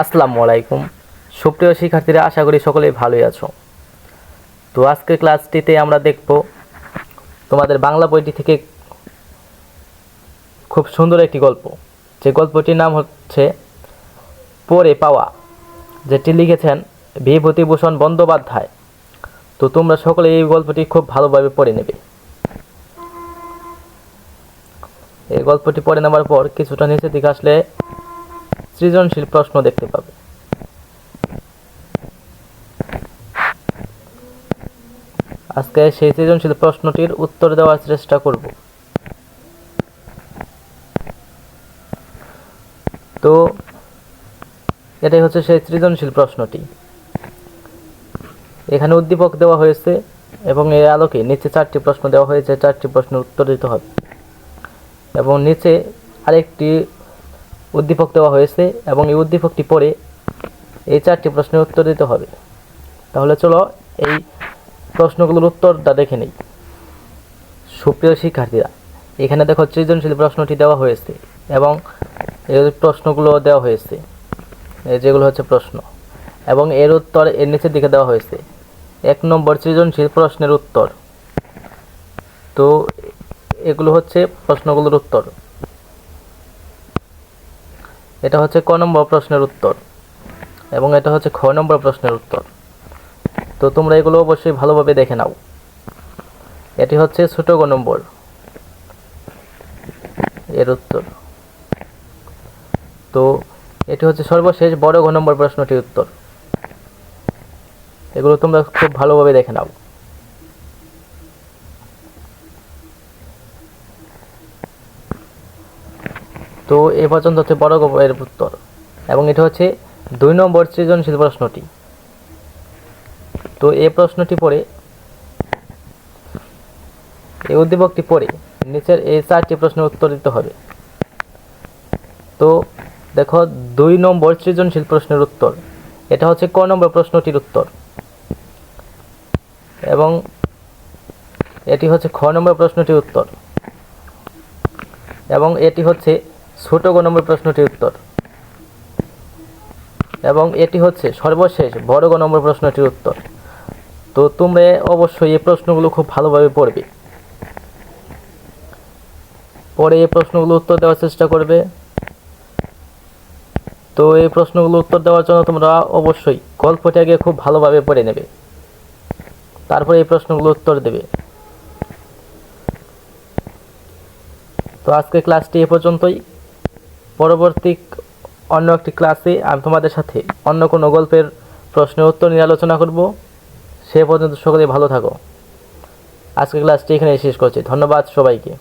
আসসালামু আলাইকুম সুপ্রিয় শিক্ষার্থীরা, আশা করি সকলেই ভালোই আছো। তো আজকের ক্লাসটিতে আমরা দেখব তোমাদের বাংলা বইটি থেকে খুব সুন্দর একটি গল্প, যে গল্পটির নাম হচ্ছে পড়ে পাওয়া, যেটি লিখেছেন বিভূতিভূষণ বন্দ্যোপাধ্যায়। তো তোমরা সকলে এই গল্পটি খুব ভালোভাবে পড়ে নেবে। এই গল্পটি পড়ে নেওয়ার পর কিছুটা নিচের দিকে আসলে সৃজনশীল প্রশ্ন দেখতে পাবে। আজকে সেই সৃজনশীল প্রশ্নটির উত্তর দেওয়ার চেষ্টা করব। তো এটাই হচ্ছে সেই সৃজনশীল প্রশ্নটি। এখানে উদ্দীপক দেওয়া হয়েছে এবং এর আলোকে নিচে 4টি প্রশ্ন দেওয়া হয়েছে, 4টি প্রশ্নের উত্তর দিতে হবে। এবং নিচে আরেকটি উদ্দীপক দেওয়া হয়েছে এবং এই উদ্দীপকটি পড়ে এই 4টি প্রশ্নের উত্তর দিতে হবে। তাহলে চলো এই প্রশ্নগুলোর উত্তরটা দেখে নেই। সুপ্রিয় শিক্ষার্থীরা, এখানে দেখো সৃজনশীল প্রশ্নটি দেওয়া হয়েছে এবং এই প্রশ্নগুলো দেওয়া হয়েছে, যেগুলো হচ্ছে প্রশ্ন, এবং এর উত্তর এর নিচের দিকে দেওয়া হয়েছে। 1 নম্বর সৃজনশীল প্রশ্নের উত্তর। তো এগুলো হচ্ছে প্রশ্নগুলোর উত্তর। এটা হচ্ছে ক নম্বর প্রশ্নের উত্তর এবং এটা হচ্ছে খ নম্বর প্রশ্নের উত্তর। তো তোমরা এগুলো অবশ্যই ভালোভাবে দেখে নাও। এটি হচ্ছে ছোট গ নম্বর এর উত্তর। তো এটি হচ্ছে সর্বশেষ বড় ঘ নম্বর প্রশ্নটির উত্তর। এগুলো তোমরা খুব ভালোভাবে দেখে নাও। তো এ পর্যন্ত হচ্ছে বড় গ এর উত্তর এবং এটা হচ্ছে 2 নম্বর সৃজনশীল প্রশ্নটি। তো এই প্রশ্নটি পড়ে, এই উদ্দীপকটি পড়ে নিচের এই 4টি প্রশ্নের উত্তর দিতে হবে। তো দেখো 2 নম্বর সৃজনশীল প্রশ্নের উত্তর, এটা হচ্ছে ক নম্বর প্রশ্নটির উত্তর এবং এটি হচ্ছে খ নম্বর প্রশ্নটির উত্তর এবং এটি হচ্ছে ছোট গ নম্বর প্রশ্নটির উত্তর এবং এটি হচ্ছে সর্বশেষ বড় গ নম্বর প্রশ্নটির উত্তর। তো তোমরা অবশ্যই এই প্রশ্নগুলো খুব ভালোভাবে পড়বে, পরে এই প্রশ্নগুলো উত্তর দেওয়ার চেষ্টা করবে। তো এই প্রশ্নগুলো উত্তর দেওয়ার জন্য তোমরা অবশ্যই গল্পটি আগে খুব ভালোভাবে পড়ে নেবে, তারপরে এই প্রশ্নগুলো উত্তর দেবে। তো আজকে ক্লাসটি এ পর্যন্তই। পরবর্তী অন্য একটি ক্লাসে আমি তোমাদের সাথে অন্য কোনো গল্পের প্রশ্নের উত্তর নিয়ে আলোচনা করব। সে পর্যন্ত সকলেই ভালো থাকো। আজকে ক্লাসটি এখানে শেষ করছি। ধন্যবাদ সবাইকে।